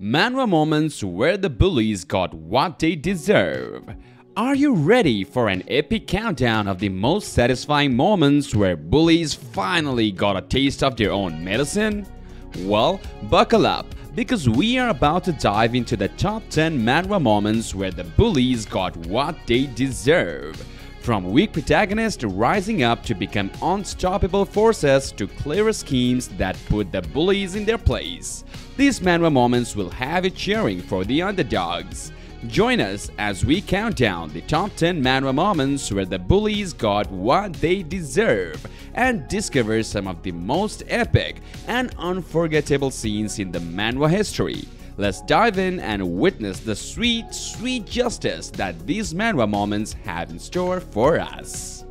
Manhwa moments where the bullies got what they deserve. Are you ready for an epic countdown of the most satisfying moments where bullies finally got a taste of their own medicine? Well, buckle up, because we are about to dive into the top 10 manhwa moments where the bullies got what they deserve. From weak protagonists rising up to become unstoppable forces to clever schemes that put the bullies in their place. These manhwa moments will have you cheering for the underdogs. Join us as we count down the top 10 manhwa moments where the bullies got what they deserve and discover some of the most epic and unforgettable scenes in the manhwa history. Let's dive in and witness the sweet, sweet justice that these manhwa moments have in store for us.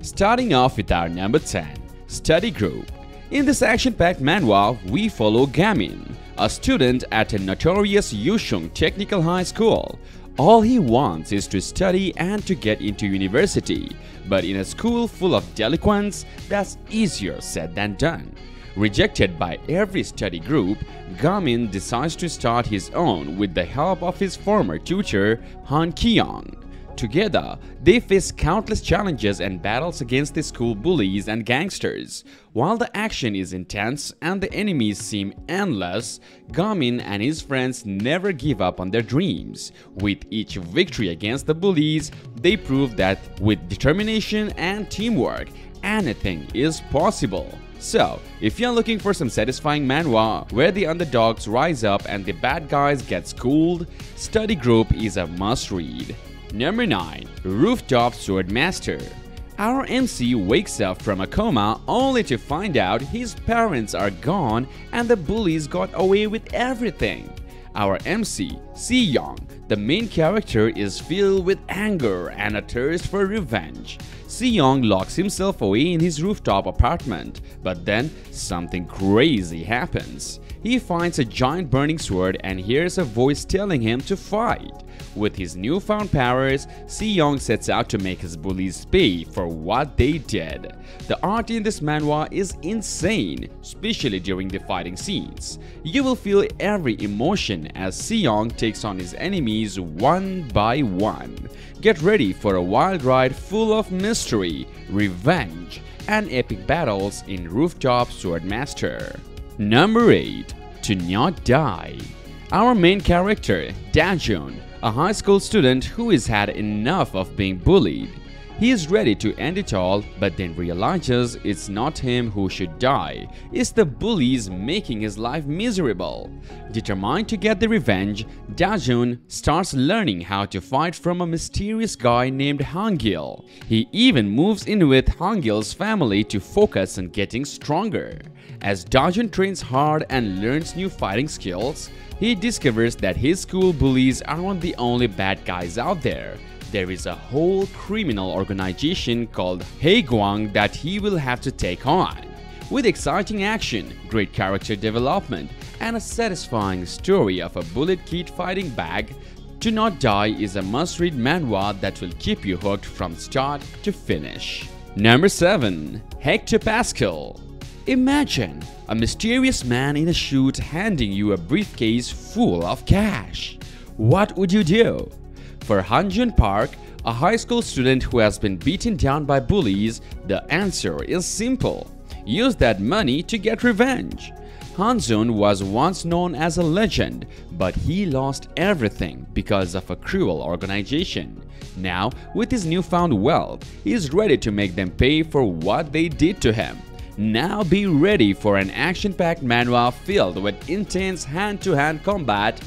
Starting off with our number 10, Study Group. In this action-packed manhwa, we follow Gamin, a student at a notorious Yusheng Technical High School. All he wants is to study and to get into university, but in a school full of delinquents, that's easier said than done. Rejected by every study group, Gamin decides to start his own with the help of his former tutor, Han Kyung. Together, they face countless challenges and battles against the school bullies and gangsters. While the action is intense and the enemies seem endless, Gamin and his friends never give up on their dreams. With each victory against the bullies, they prove that with determination and teamwork, anything is possible. So, if you're looking for some satisfying manhwa where the underdogs rise up and the bad guys get schooled, Study Group is a must-read. Number 9. Rooftop Swordmaster. Our MC wakes up from a coma only to find out his parents are gone and the bullies got away with everything. Our MC, Si-young, the main character, is filled with anger and a thirst for revenge. Si-young locks himself away in his rooftop apartment, but then something crazy happens. He finds a giant burning sword and hears a voice telling him to fight. With his newfound powers, Si-young sets out to make his bullies pay for what they did. The art in this manhwa is insane, especially during the fighting scenes. You will feel every emotion as Si-young takes on his enemies one by one. Get ready for a wild ride full of mystery, revenge, and epic battles in Rooftop Swordmaster. Number 8. To Not Die. Our main character, Dajun, a high school student who has had enough of being bullied. He is ready to end it all, but then realizes it's not him who should die, it's the bullies making his life miserable. Determined to get the revenge, Dajun starts learning how to fight from a mysterious guy named Hangil. He even moves in with Hangil's family to focus on getting stronger. As Dajun trains hard and learns new fighting skills, he discovers that his school bullies aren't the only bad guys out there. There is a whole criminal organization called Haegwang that he will have to take on. With exciting action, great character development, and a satisfying story of a bullet kid fighting bag, To Not Die is a must-read manhwa that will keep you hooked from start to finish. Number 7. Hectopascal. Imagine a mysterious man in a suit handing you a briefcase full of cash. What would you do? For Hanjun Park, a high school student who has been beaten down by bullies, the answer is simple. Use that money to get revenge. Hanjun was once known as a legend, but he lost everything because of a cruel organization. Now, with his newfound wealth, he is ready to make them pay for what they did to him. Now be ready for an action-packed manhwa filled with intense hand-to-hand combat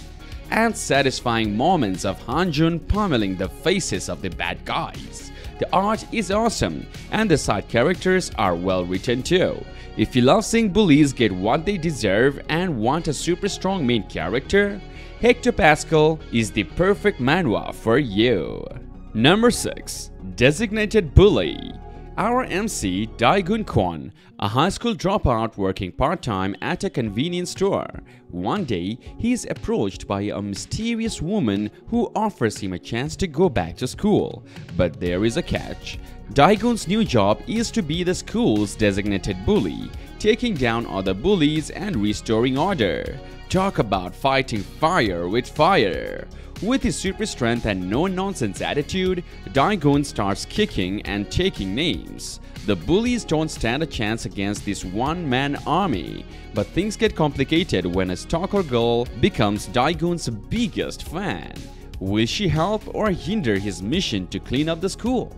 and satisfying moments of Hanjun pummeling the faces of the bad guys. The art is awesome and the side characters are well written too. If you love seeing bullies get what they deserve and want a super strong main character, Hectopascal is the perfect manhwa for you. Number 6. Designated Bully. Our MC, Daegun Kwon, a high school dropout working part-time at a convenience store. One day, he is approached by a mysterious woman who offers him a chance to go back to school. But there is a catch. Daegun's new job is to be the school's designated bully, taking down other bullies and restoring order. Talk about fighting fire with fire. With his super strength and no-nonsense attitude, Daegun starts kicking and taking names. The bullies don't stand a chance against this one-man army, but things get complicated when a stalker girl becomes Daegun's biggest fan. Will she help or hinder his mission to clean up the school?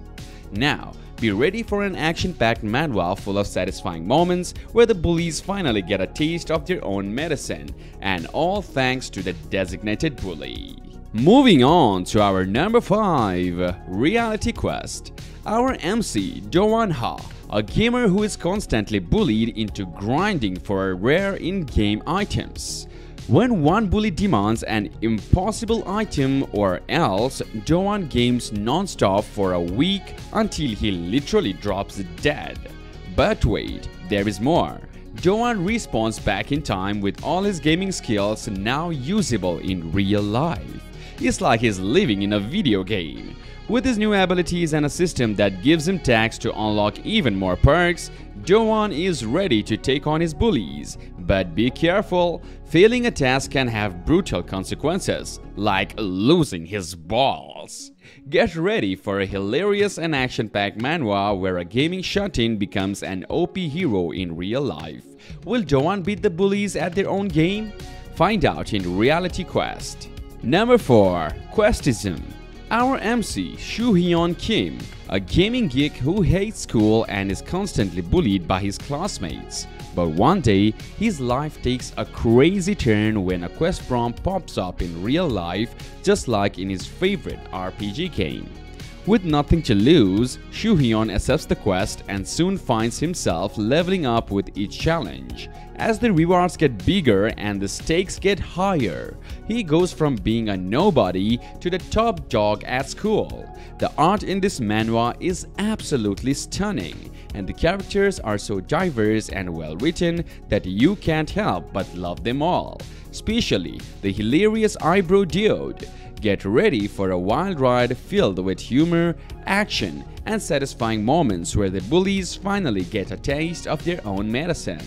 Now, be ready for an action-packed manhwa full of satisfying moments where the bullies finally get a taste of their own medicine, and all thanks to the designated bully. Moving on to our number 5, Reality Quest. Our MC, Do-won Ha, a gamer who is constantly bullied into grinding for rare in-game items. When one bully demands an impossible item or else, Do-won games non-stop for a week until he literally drops dead. But wait, there is more. Do-won respawns back in time with all his gaming skills now usable in real life. It's like he's living in a video game. With his new abilities and a system that gives him tags to unlock even more perks, Do-won is ready to take on his bullies. But be careful, failing a task can have brutal consequences, like losing his balls. Get ready for a hilarious and action-packed manhwa where a gaming shut-in becomes an OP hero in real life. Will Do-won beat the bullies at their own game? Find out in Reality Quest. Number 4. Questism. Our MC, Soo-hyun Kim, a gaming geek who hates school and is constantly bullied by his classmates. But one day, his life takes a crazy turn when a quest prompt pops up in real life, just like in his favorite RPG game. With nothing to lose, Soo-hyun accepts the quest and soon finds himself leveling up with each challenge. As the rewards get bigger and the stakes get higher, he goes from being a nobody to the top dog at school. The art in this manhwa is absolutely stunning, and the characters are so diverse and well written that you can't help but love them all, especially the hilarious eyebrow dude. Get ready for a wild ride filled with humor, action, and satisfying moments where the bullies finally get a taste of their own medicine.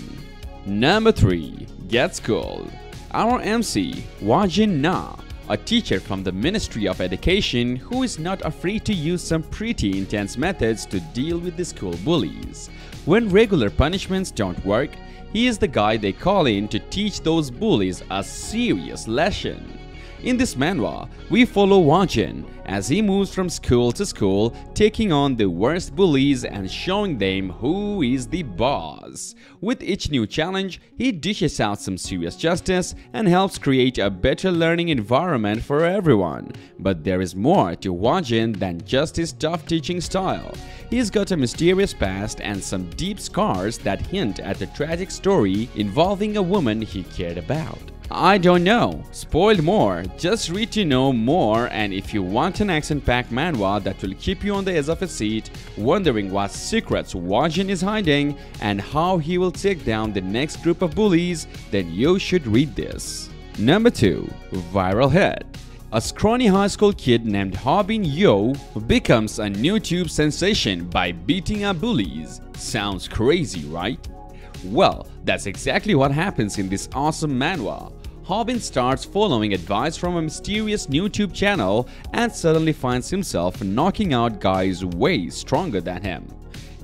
Number 3. Get Schooled. Our MC, Wajin Na, a teacher from the Ministry of Education who is not afraid to use some pretty intense methods to deal with the school bullies. When regular punishments don't work, he is the guy they call in to teach those bullies a serious lesson. In this manhwa, we follow Wajin as he moves from school to school, taking on the worst bullies and showing them who is the boss. With each new challenge, he dishes out some serious justice and helps create a better learning environment for everyone. But there is more to Wajin than just his tough teaching style. He's got a mysterious past and some deep scars that hint at a tragic story involving a woman he cared about. I don't know. Spoiled more. Just read to know more, and if you want an action-packed manhwa that will keep you on the edge of a seat, wondering what secrets Wajin is hiding and how he will take down the next group of bullies, then you should read this. Number 2. Viral Hit. A scrawny high school kid named Hobin Yo becomes a YouTube sensation by beating up bullies. Sounds crazy, right? Well, that's exactly what happens in this awesome manhwa. Hobin starts following advice from a mysterious YouTube channel and suddenly finds himself knocking out guys way stronger than him.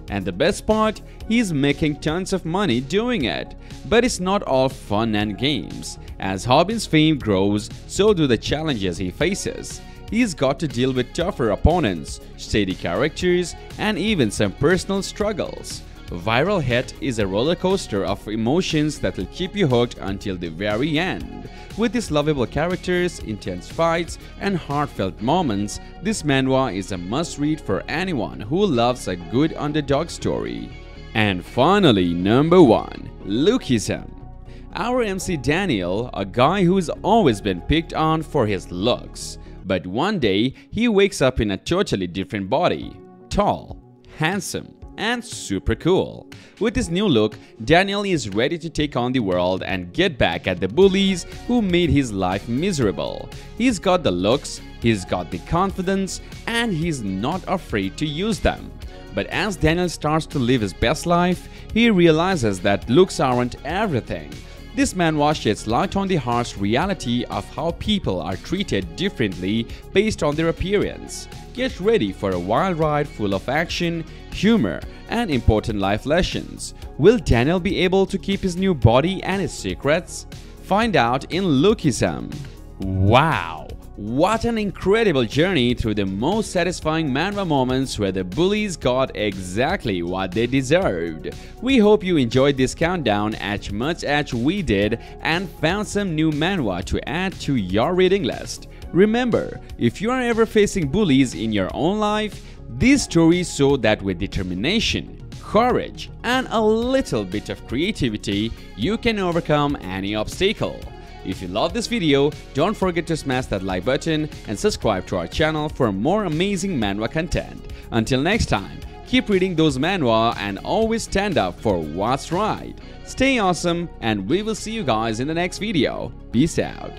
And the best part, he's making tons of money doing it. But it's not all fun and games. As Hobin's fame grows, so do the challenges he faces. He's got to deal with tougher opponents, shady characters, and even some personal struggles. Viral Hit is a roller coaster of emotions that will keep you hooked until the very end. With its lovable characters, intense fights, and heartfelt moments, this manhwa is a must-read for anyone who loves a good underdog story. And finally, number 1. Lookism. Our MC Daniel, a guy who's always been picked on for his looks. But one day, he wakes up in a totally different body. Tall, handsome, and super cool. With his new look, Daniel is ready to take on the world and get back at the bullies who made his life miserable. He's got the looks, he's got the confidence, and he's not afraid to use them. But as Daniel starts to live his best life, he realizes that looks aren't everything. This manhwa sheds light on the harsh reality of how people are treated differently based on their appearance. Get ready for a wild ride full of action, humor, and important life lessons. Will Daniel be able to keep his new body and his secrets? Find out in Lookism. Wow! What an incredible journey through the most satisfying manhwa moments where the bullies got exactly what they deserved. We hope you enjoyed this countdown as much as we did and found some new manhwa to add to your reading list. Remember, if you are ever facing bullies in your own life, these stories show that with determination, courage, and a little bit of creativity, you can overcome any obstacle. If you love this video, don't forget to smash that like button and subscribe to our channel for more amazing manhwa content. Until next time, keep reading those manhwa and always stand up for what's right. Stay awesome and we will see you guys in the next video. Peace out.